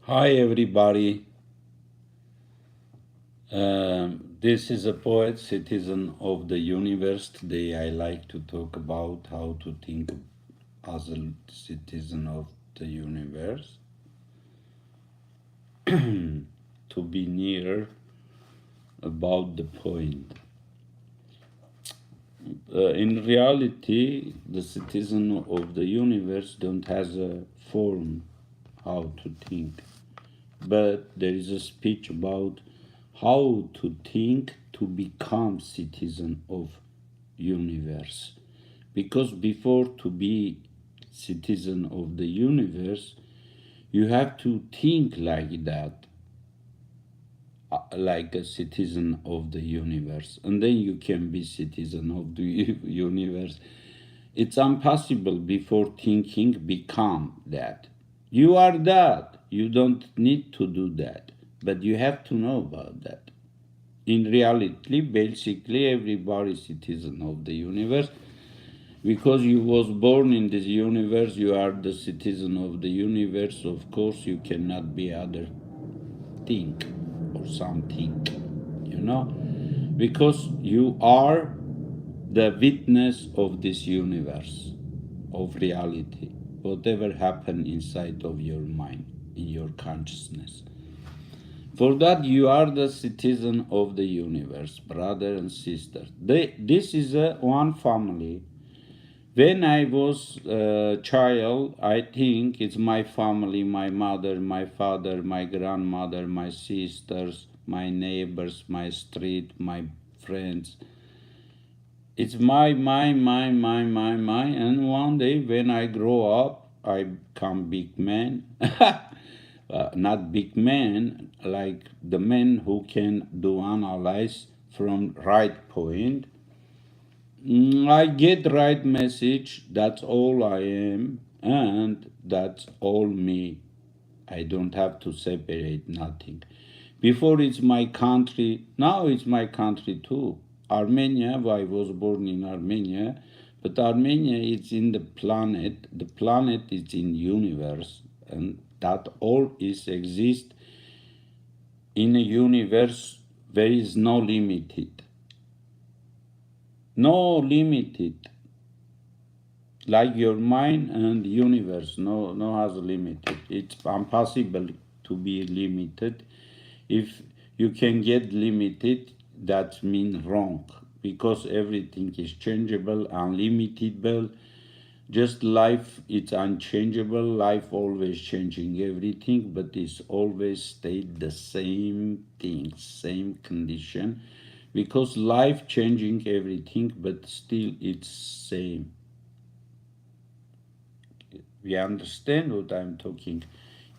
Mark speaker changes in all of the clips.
Speaker 1: Hi, everybody. This is a poet, citizen of the universe. Today, I like to talk about how to think as a citizen of the universe, to be near about the point. In reality, the citizen of the universe don't has a form how to think, but there is a speech about how to think to become citizen of universe, because before to be citizen of the universe you have to think like that, like a citizen of the universe, and then you can be citizen of the universe. It's impossible before thinking become that. You are that. You don't need to do that, but you have to know about that. In reality, basically, everybody is citizen of the universe. Because you was born in this universe, you are the citizen of the universe. Of course, you cannot be other thing or something, you know, because you are the witness of this universe, of reality, whatever happened inside of your mind, in your consciousness. For that, you are the citizen of the universe, brother and sister. This is a one family. When I was a child, I think it's my family, my mother, my father, my grandmother, my sisters, my neighbors, my street, my friends. It's my. And one day when I grow up, I become big man. Not big man, like the men who can do analyze from right point. I get right message, that's all I am, and that's all me. I don't have to separate nothing. Before it's my country, now it's my country too. Armenia, I was born in Armenia, but Armenia is in the planet is in universe, and that all is exist in a universe where is no limited. No limited. Like your mind and universe, no has limited. It's impossible to be limited. If you can get limited, that means wrong, because everything is changeable, unlimitable. Just life, it's unchangeable. Life always changing everything, but it's always stayed the same thing, same condition, because life changing everything, but still it's same. We understand what I'm talking.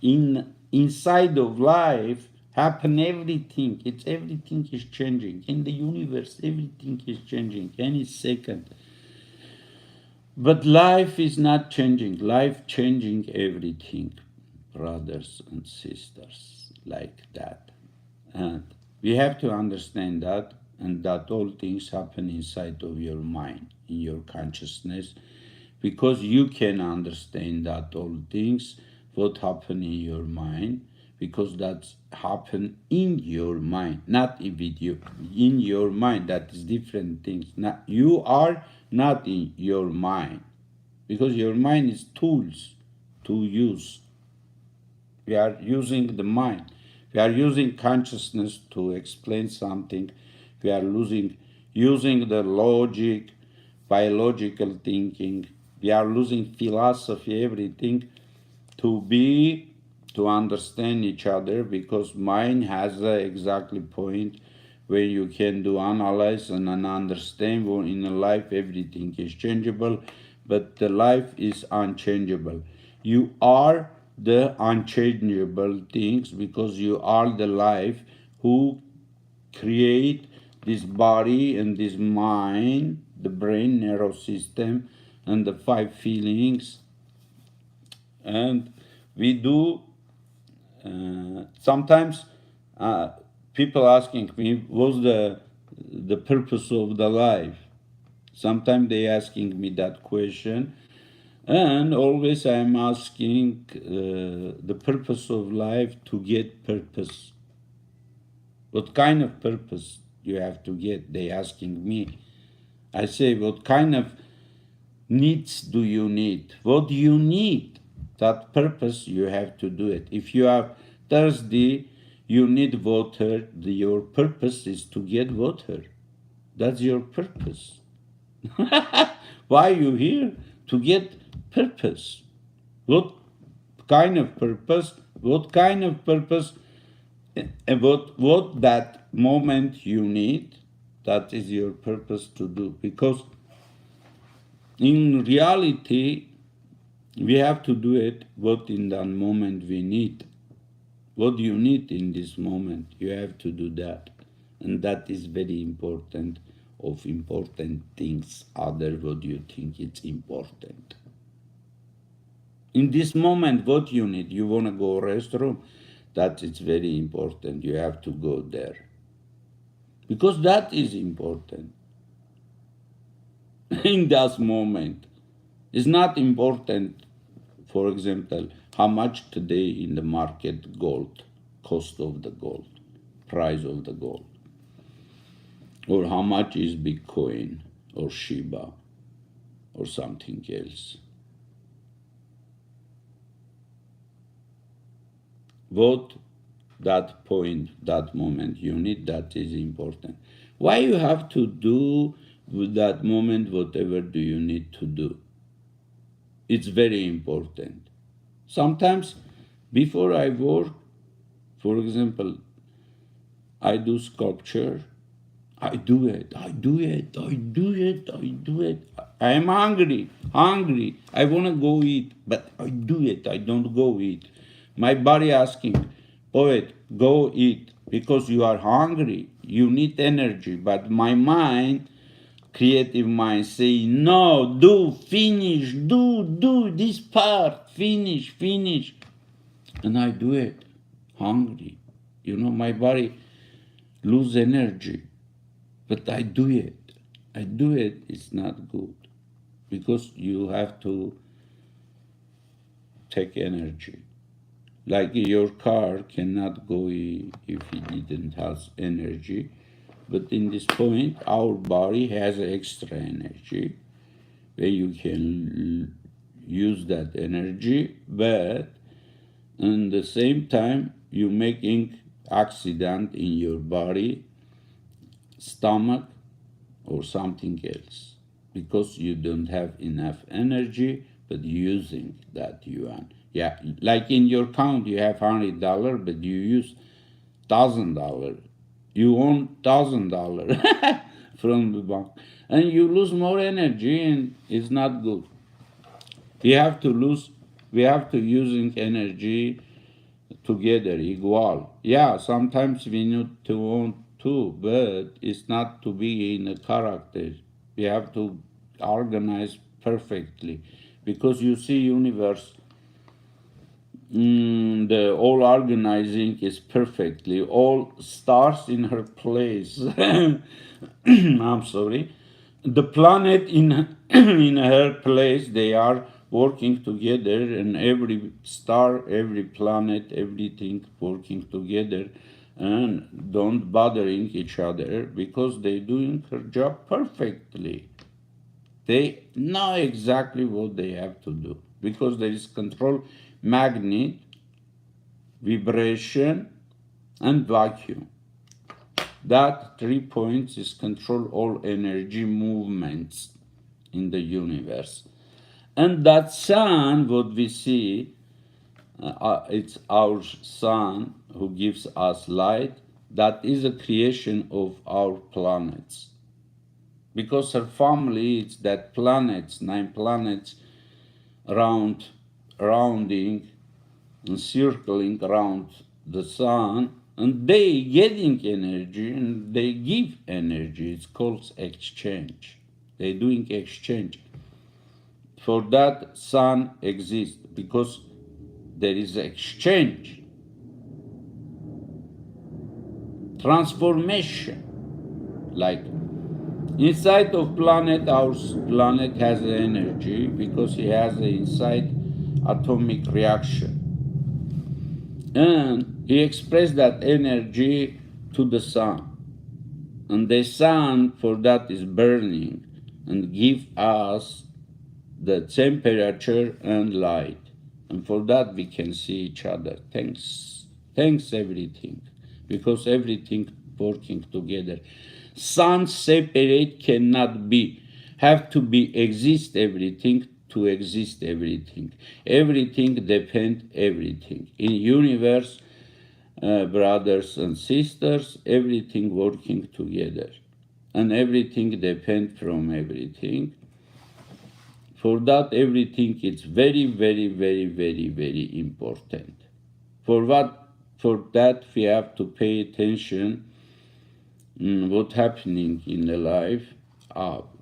Speaker 1: Inside of life happen everything. It's everything is changing. In the universe, everything is changing any second. But life is not changing. Life changing everything, brothers and sisters, like that. And we have to understand that, and that all things happen inside of your mind, in your consciousness, because you can understand that all things what happen in your mind, because that's happen in your mind, not in video, in your mind. That is different things. Not, you are not in your mind, because your mind is tools to use. We are using the mind. We are using consciousness to explain something. We are using the logic, biological thinking. We are losing philosophy, everything to be to understand each other, because mind has a exactly point where you can do analyze and understand. Well, in a life everything is changeable, but the life is unchangeable. You are the unchangeable things, because you are the life who create this body and this mind, the brain, nervous system, and the five feelings. And we do sometimes people asking me what's the purpose of the life. Sometimes they asking me that question. And always I'm asking the purpose of life to get purpose. What kind of purpose you have to get? They asking me. I say, what kind of needs do you need? What do you need? That purpose you have to do it. If you are thirsty, you need water. Your purpose is to get water. That's your purpose. Why are you here? To get purpose. What kind of purpose? What kind of purpose? And what that moment you need, that is your purpose to do. Because in reality, we have to do it what in that moment we need. What you need in this moment, you have to do that. And that is very important of important things other what you think it's important. In this moment, what you need, you want to go restroom, that is very important. You have to go there. Because that is important. In that moment. It's not important, for example, how much today in the market gold, cost of the gold, price of the gold, or how much is Bitcoin or Shiba or something else. What that point, that moment you need, that is important. Why you have to do with that moment whatever do you need to do? It's very important. Sometimes before I work, for example, I do sculpture, I do it. I am hungry. I want to go eat, but I do it. I don't go eat. My body asking, poet, go eat because you are hungry. You need energy. But my mind, creative mind, say, no, do this part, finish. And I do it, hungry. My body lose energy. But I do it. It's not good. Because you have to take energy. Like your car cannot go if it didn't have energy. But in this point, our body has extra energy where you can use that energy, but at the same time, you're making accident in your body, stomach, or something else because you don't have enough energy, but using that yuan. Yeah, like in your account, you have $100, but you use $1,000. You own $1,000 from the bank, and you lose more energy, and it's not good. We have to using energy together, equal. Yeah, sometimes we need to own two, but it's not to be in a character. We have to organize perfectly, because you see, universe, the all organizing is perfectly, all stars in her place. I'm sorry. The planet in in her place, they are working together, and every star, every planet, everything working together, and don't bothering each other because they doing her job perfectly. They know exactly what they have to do because there is control magnet, vibration, and vacuum. That 3 points is control all energy movements in the universe. And that sun, what we see, it's our sun who gives us light. That is a creation of our planets. Because her family, it's that planets, 9 planets, rounding and circling around the sun, and they getting energy and they give energy. It's called exchange. They doing exchange. For that, sun exists because there is exchange, transformation. Like Inside of planet, our planet has energy because it has an inside atomic reaction. And he expressed that energy to the sun. And the sun for that is burning and give us the temperature and light. And for that we can see each other. Thanks everything. Because everything working together. Sun separate cannot be. Have to be exist everything to exist everything. Everything depend everything. In universe, brothers and sisters, everything working together. And everything depend from everything. For that, everything is very, very, very, very, very important. For that, we have to pay attention what's happening in the life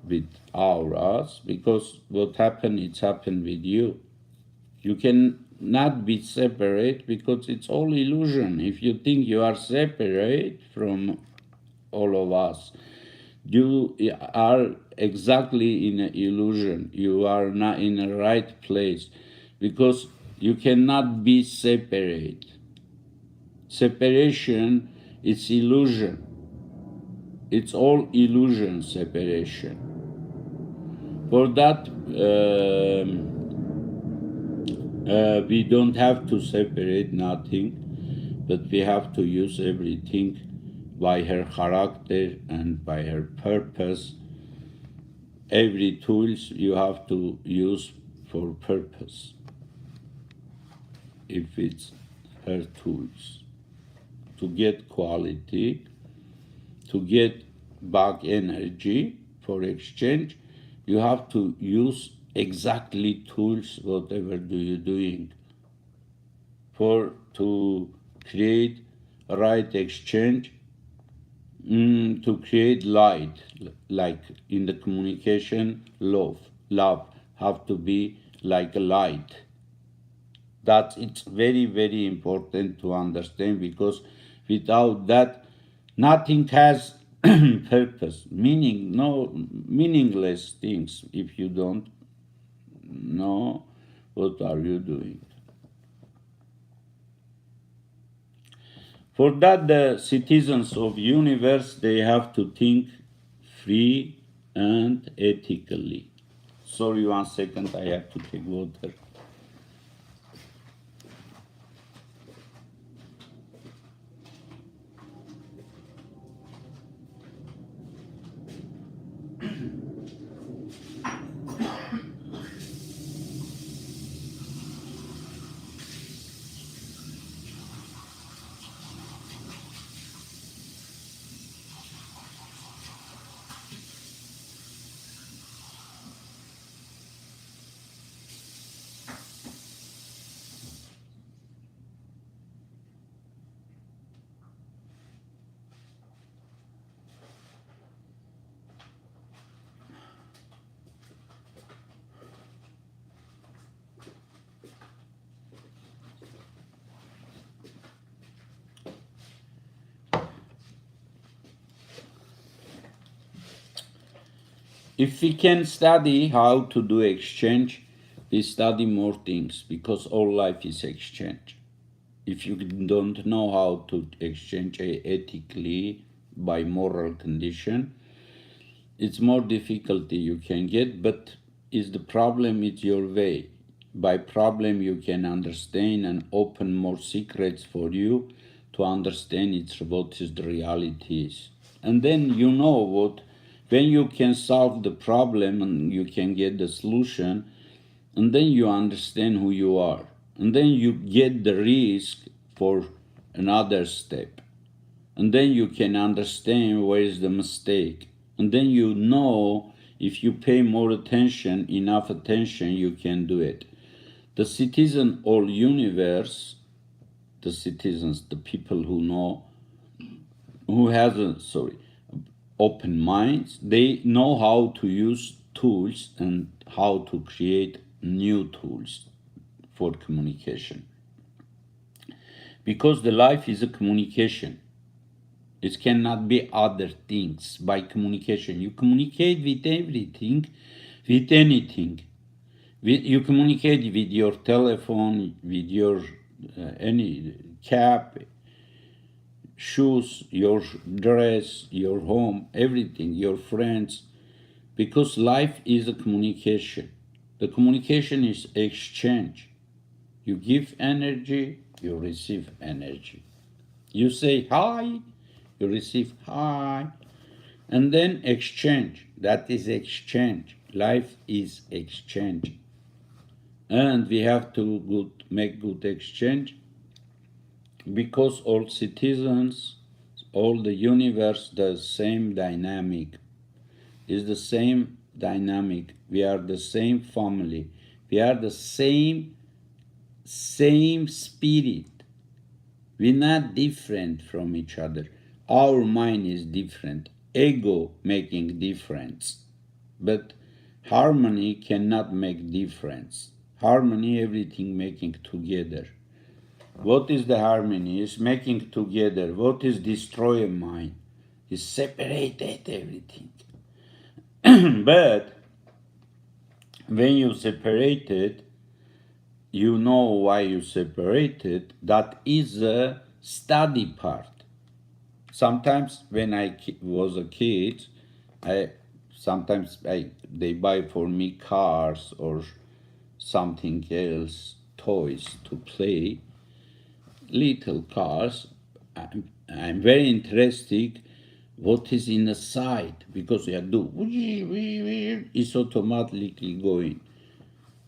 Speaker 1: with us, because what happened, it's happened with you. You cannot be separate because it's all illusion. If you think you are separate from all of us, you are exactly in an illusion. You are not in the right place because you cannot be separate. Separation is illusion. It's all illusion, separation. For that, we don't have to separate nothing, but we have to use everything by her character and by her purpose. Every tools you have to use for purpose. If it's her tools to get quality, to get back energy for exchange, you have to use exactly tools, whatever do you doing, for to create right exchange, to create light, like in the communication, love have to be like a light. That it's very, very important to understand, because without that, nothing has purpose, meaning, no meaningless things if you don't know what are you doing. For that, the citizens of universe, they have to think free and ethically. Sorry, 1 second, I have to take water. If we can study how to do exchange, we study more things, because all life is exchange. If you don't know how to exchange ethically by moral condition, it's more difficulty you can get, but is the problem is your way. By problem you can understand and open more secrets for you to understand what is the reality is. And then you know what, when you can solve the problem and you can get the solution, and then you understand who you are, and then you get the risk for another step, and then you can understand where is the mistake, and then you know if you pay more attention, enough attention, you can do it. The citizen all universe, the citizens, the people who know, who has open minds, they know how to use tools and how to create new tools for communication. Because the life is a communication. It cannot be other things by communication. You communicate with everything, with anything. You communicate with your telephone, with your any cap, shoes, your dress, your home, everything, your friends, because life is a communication. The communication is exchange. You give energy, you receive energy. You say hi, you receive hi, and then exchange. That is exchange. Life is exchange. And we have to make good exchange because all citizens, all the universe, the same dynamic, is the same dynamic. We are the same family. We are the same spirit. We're not different from each other. Our mind is different. Ego making difference. But harmony cannot make difference. Harmony, everything making together. What is the harmony? Is making together. What is destroying mind? Is separated everything. But when you separated, you know why you separated. That is a study part. Sometimes when I was a kid, they buy for me cars or something else, toys to play, little cars. I'm very interested what is in the side, because you do it's automatically going.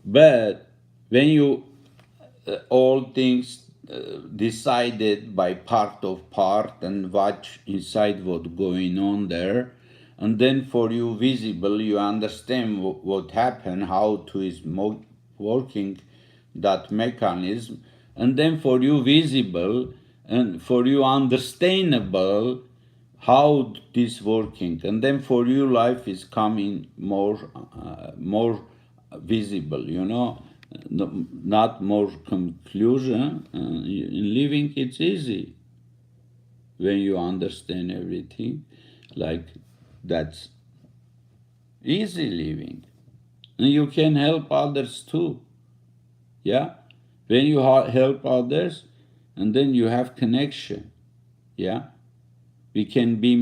Speaker 1: But when you all things decided by part of part and watch inside what going on there, and then for you visible, you understand what happened, how to is working that mechanism, and then for you visible and for you understandable how this working, and then for you life is coming more visible, not more conclusion. In living it's easy when you understand everything, like that's easy living, and you can help others too. Yeah, when you help others, and then you have connection. Yeah, we can be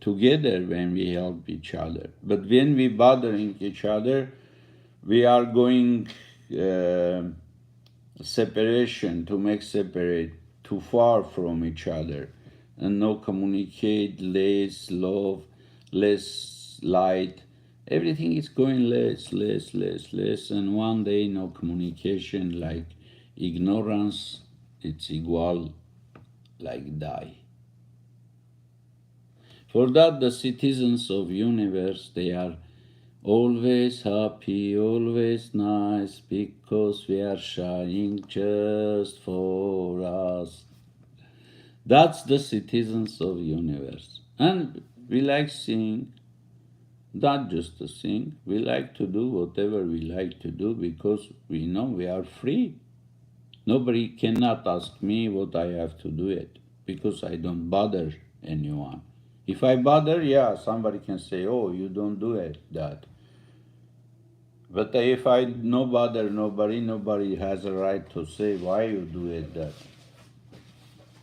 Speaker 1: together when we help each other. But when we bothering each other, we are going separation, to make separate, too far from each other, and no communicate, less love, less light. Everything is going less, and one day no communication, like ignorance, it's equal like die. For that the citizens of universe, they are always happy, always nice, because we are shining just for us. That's the citizens of universe. And we like sing, not just to sing, we like to do whatever we like to do, because we know we are free. Nobody cannot ask me what I have to do it, because I don't bother anyone. If I bother, yeah, somebody can say, oh, you don't do it, that. But if I no bother nobody has a right to say why you do it that.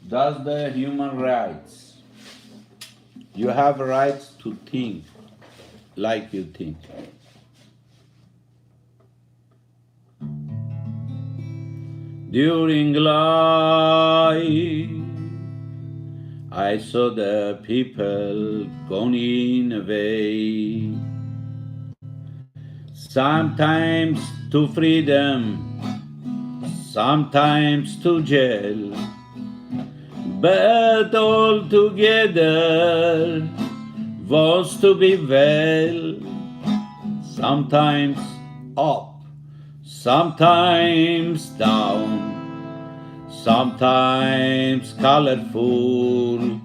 Speaker 1: That's the human rights. You have rights to think like you think. During life, I saw the people going away, sometimes to freedom, sometimes to jail, but all together was to be well, sometimes up, sometimes down, sometimes colorful,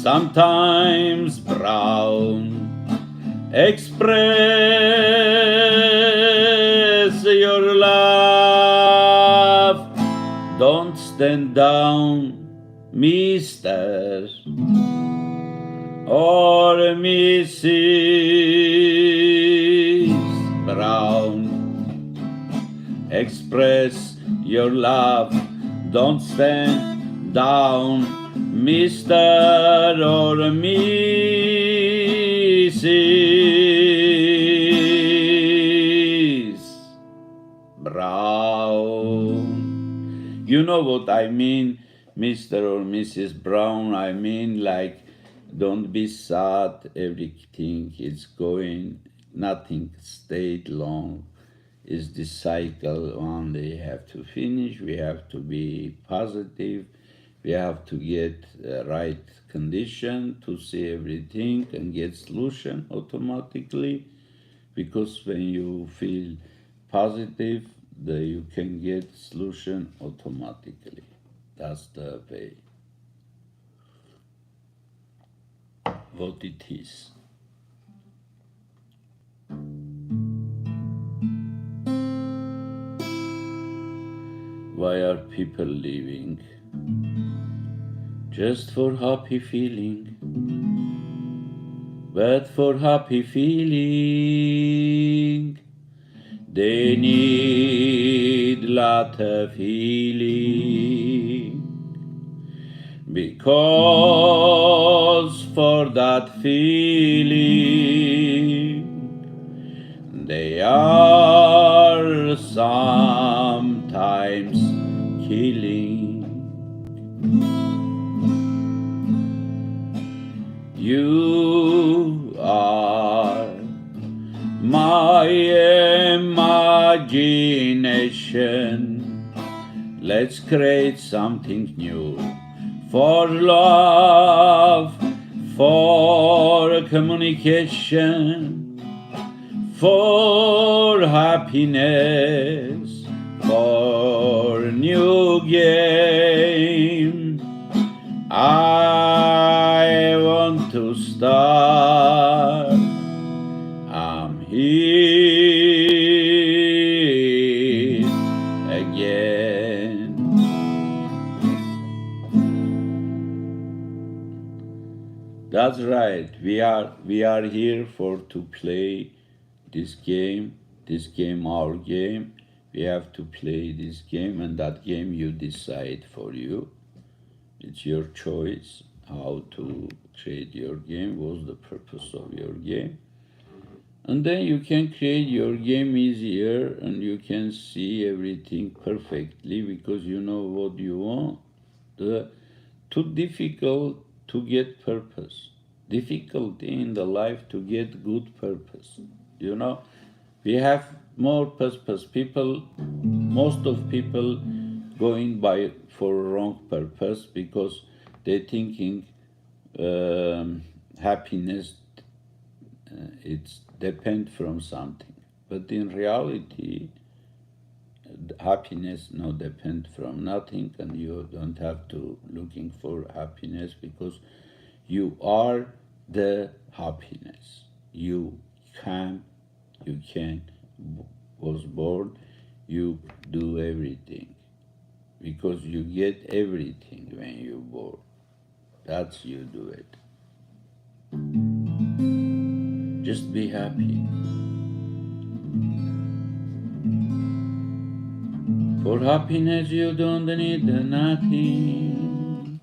Speaker 1: sometimes brown. Express your love, don't stand down. Mr. or Mrs. Brown. Express your love, don't stand down, Mr. or Mrs. Brown. You know what I mean, Mr. or Mrs. Brown? I mean, like, don't be sad, everything is going, nothing stayed long. Is this cycle one day have to finish? We have to be positive. We have to get the right condition to see everything and get solution automatically. Because when you feel positive, you can get solution automatically. That's the way. What it is. Why are people living? Just for happy feeling, but for happy feeling, they need lot of healing. Because for that feeling, they are sometimes killing. You are my imagination. Let's create something new. For love, for communication, for happiness, for new game. I want to start. I'm here again. That's right. We are here to play this game, our game. We have to play this game, and that game you decide for you. It's your choice how to create your game, what's the purpose of your game. And then you can create your game easier and you can see everything perfectly because you know what you want. Too difficult to get purpose. Difficulty in the life to get good purpose. You know, we have more purpose. Most of people going for wrong purpose because they're thinking happiness it's depend from something. But in reality, happiness no depend from nothing, and you don't have to looking for happiness because you are the happiness. You can was born, you do everything because you get everything when you born. That's you do it. Just be happy. For happiness you don't need nothing.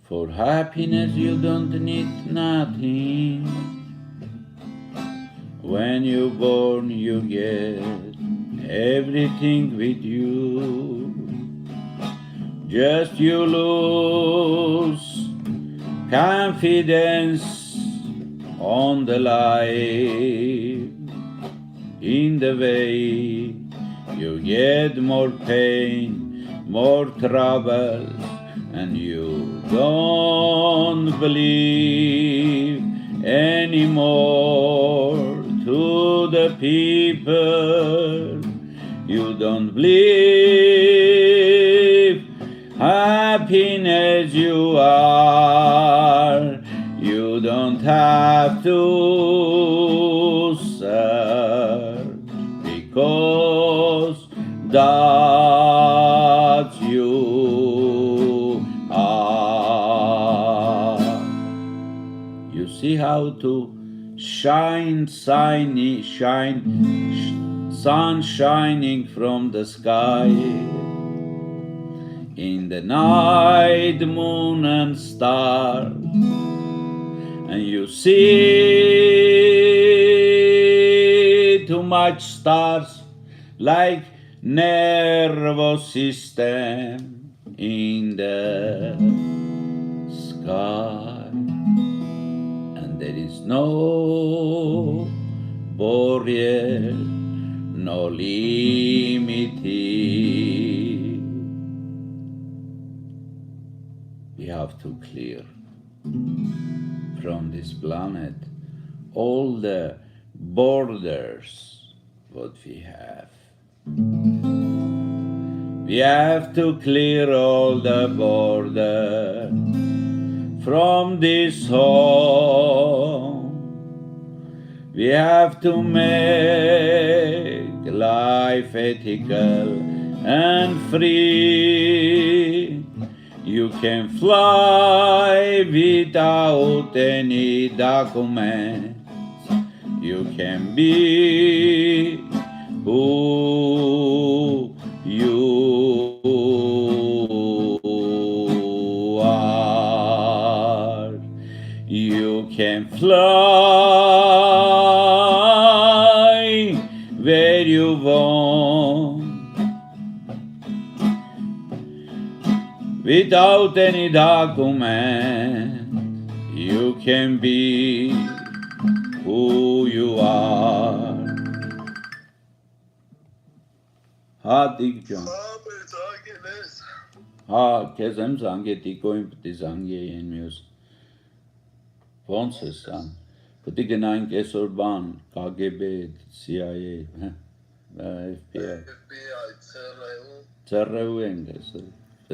Speaker 1: For happiness you don't need nothing. When you're born you get everything with you. Just you lose confidence on the life. In the way you get more pain, more trouble, and you don't believe anymore to the people. You don't believe happiness you are. You don't have to search because that's you see how to shine, sun shining from the sky. In the night, moon and stars, and you see too much stars like nervous system in the sky, and there is no barrier, no limit. We have to clear from this planet all the borders what we have. We have to clear all the borders from this home. We have to make life ethical and free. You can fly without any documents. You can be who you are. You can fly where you want. Without any document, you can be who you are. Ha Dikjon. Ha kezem zange Dikoim pti zange yen muse. Ոնց է սան։ Պետք է գնանք այսօր բան, KGB, CIA, FBI, ՑՌՈ ենք այսօր։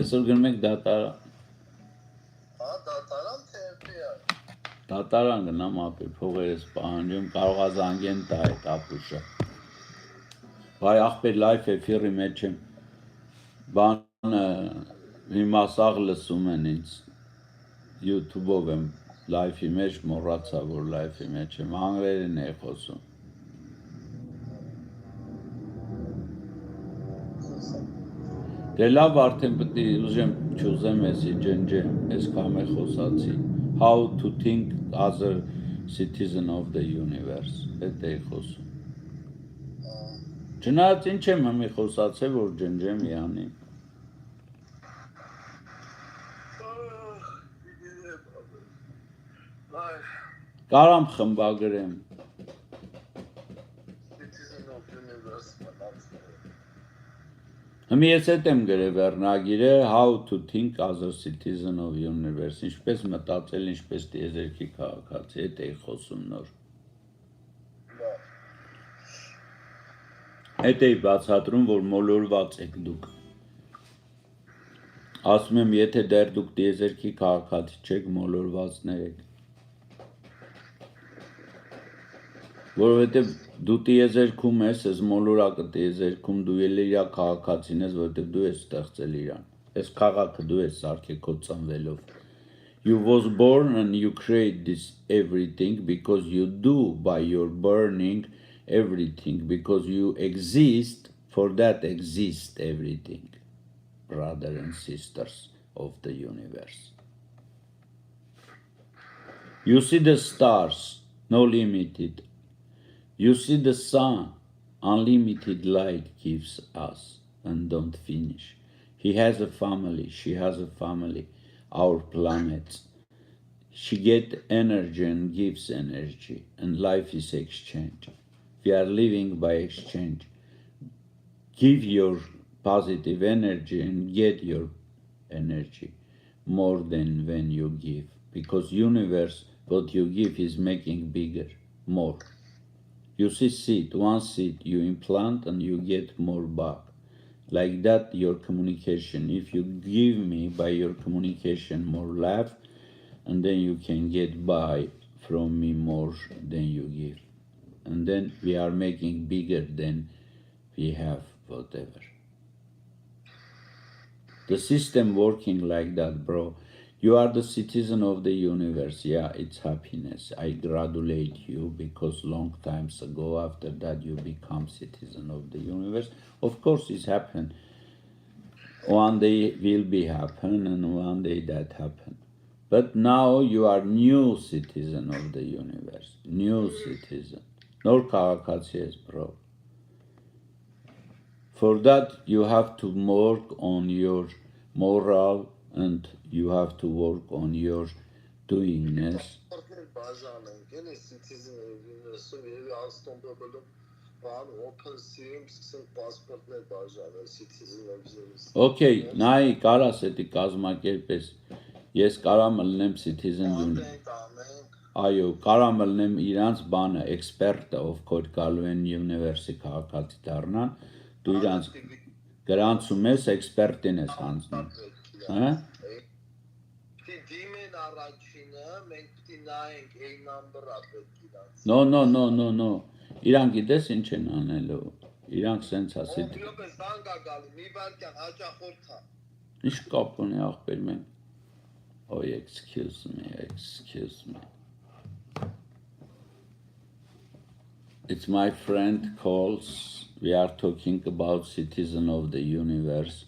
Speaker 1: Այսօր գնում ենք դատարան։
Speaker 2: Դատարան թե FBI։
Speaker 1: Դատարան գնամ ապի, փողերս պահանջում, կարող է զանգեն տա այդ ապուշը։ Բայ ախպեր լայվ էֆիրի մեջ եմ, բանը հիմա սաղ լսում են ինձ, YouTube-ով եմ լայվի մեջ մոռացա, որ լայվի մեջ եմ, անգլերեն է խոսում։ Դե լավ արդեն պետք է ուզեմ չուզեմ էսի ջնջեմ, ես կամ է խոսացի, how to think as a citizen of the universe, էդ է խոսում։ Չնայած ինչ եմ հմի խոսացել, որ ջնջեմ յանի։ Կարամ խմբագրեմ։ Հիմի ես էդ եմ գրել վերնագիրը How to think as a citizen of universe, ինչպես մտածել, ինչպես տիեզերքի քաղաքացի, էդ էի խոսում նոր։ Էդ էի բացատրում, որ մոլորված եք դուք։ Ասում եմ, եթե դեռ դուք տիեզերքի քաղաքացի չեք, մոլորվածներ եք։ Որովհետև դու տիեզերքում ես, ես մոլորակը տիեզերքում դու էլ իրա քաղաքացին ես, որովհետև դու ես ստեղծել իրան։ Ես քաղաքը դու ես սարքել քո ծնվելով։ You was born and you create this everything because you do by your burning everything because you exist, for that exists everything, brothers and sisters of the universe. You see the stars, no limited. You see the sun, unlimited light gives us and don't finish. He has a family, she has a family, our planets. She gets energy and gives energy, and life is exchange. We are living by exchange. Give your positive energy and get your energy more than when you give. Because universe, what you give is making bigger, more. You see seed, one seed you implant and you get more back. Like that your communication. If you give me by your communication more love, and then you can get by from me more than you give. And then we are making bigger than we have, whatever. The system working like that, bro. You are the citizen of the universe. Yeah, it's happiness. I gratulate you because long times ago, after that, you become citizen of the universe. Of course, it's happened. One day will be happen, and one day that happen. But now you are new citizen of the universe. New citizen. Nor քաղաքացի, bro. For that, you have to work on your moral and you have to work on your doingness. Okay, նայ կարաս էդի կազմակերպես։ Ես կարամ ելնեմ citizen այո, կարամ ելնեմ իրանց բանը, էքսպերտը, ով կոդ գալու են universe-ի քաղաքացի դառնան, դու իրանց գրանցում ես, էքսպերտին ես հանձնում։ Հա? Դիմեն առաջինը, մենք պիտի նայենք A number-ը պետք իրանց։ No։ Իրանք գիտես ինչ են անելու։ Իրանք սենց ասի։ Ոպես հանգա գալու, մի վարքյան հաճախորդա։ Ինչ կապ ունի ախպեր մենք։ Oh, excuse me. It's my friend calls. We are talking about citizen of the universe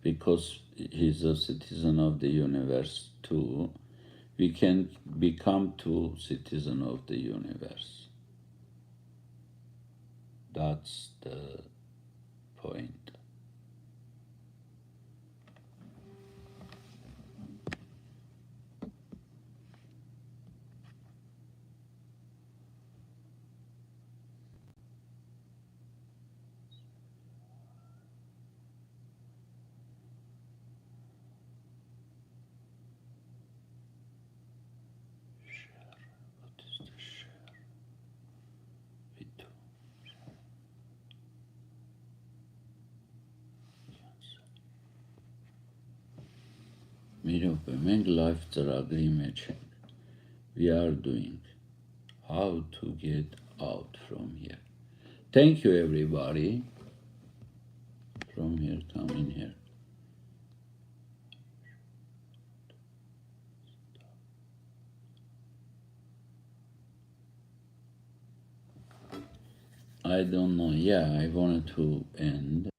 Speaker 1: because he's a citizen of the universe too. We can become two citizen of the universe. That's the point. Mirոպե, մենք live ծրագրի մեջ ենք. We are doing how to get out from here. Thank you everybody. From here, come in here. I don't know. Yeah, I wanted to end.